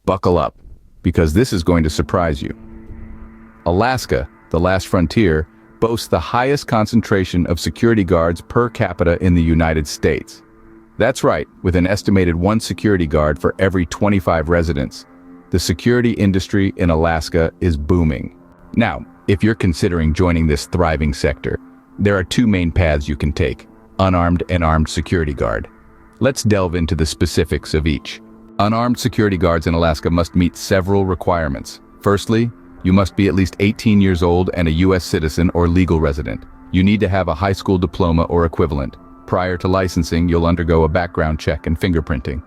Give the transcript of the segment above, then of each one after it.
Buckle up, because this is going to surprise you. Alaska, the last frontier, boasts the highest concentration of security guards per capita in the United States. That's right, with an estimated 1 security guard for every 25 residents. The security industry in Alaska is booming. Now, if you're considering joining this thriving sector, there are 2 main paths you can take: unarmed and armed security guard. Let's delve into the specifics of each. Unarmed security guards in Alaska must meet several requirements. Firstly, you must be at least 18 years old and a U.S. citizen or legal resident. You need to have a high school diploma or equivalent. Prior to licensing, you'll undergo a background check and fingerprinting.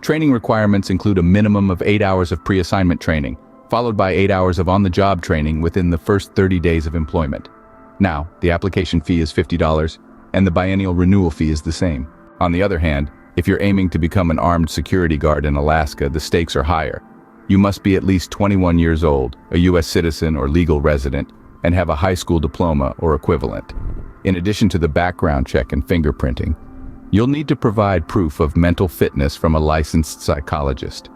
Training requirements include a minimum of 8 hours of pre-assignment training, followed by 8 hours of on-the-job training within the first 30 days of employment. Now, the application fee is $50, and the biennial renewal fee is the same. On the other hand, if you're aiming to become an armed security guard in Alaska, the stakes are higher. You must be at least 21 years old, a U.S. citizen or legal resident, and have a high school diploma or equivalent. In addition to the background check and fingerprinting, you'll need to provide proof of mental fitness from a licensed psychologist.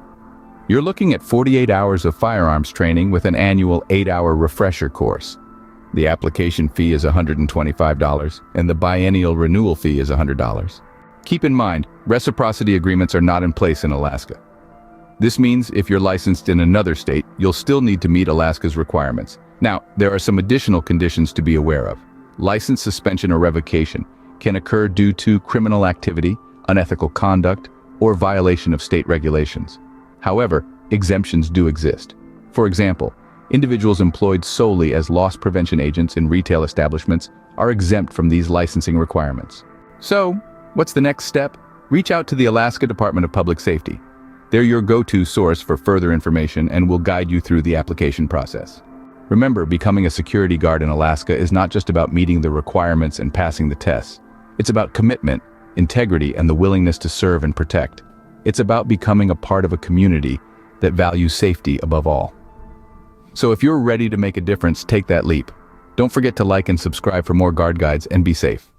You're looking at 48 hours of firearms training with an annual 8-hour refresher course. The application fee is $125, and the biennial renewal fee is $100. Keep in mind, reciprocity agreements are not in place in Alaska. This means if you're licensed in another state, you'll still need to meet Alaska's requirements. Now, there are some additional conditions to be aware of. License suspension or revocation can occur due to criminal activity, unethical conduct, or violation of state regulations. However, exemptions do exist. For example, individuals employed solely as loss prevention agents in retail establishments are exempt from these licensing requirements. So, what's the next step? Reach out to the Alaska Department of Public Safety. They're your go-to source for further information and will guide you through the application process. Remember, becoming a security guard in Alaska is not just about meeting the requirements and passing the tests. It's about commitment, integrity, and the willingness to serve and protect. It's about becoming a part of a community that values safety above all. So if you're ready to make a difference, take that leap. Don't forget to like and subscribe for more guard guides, and be safe.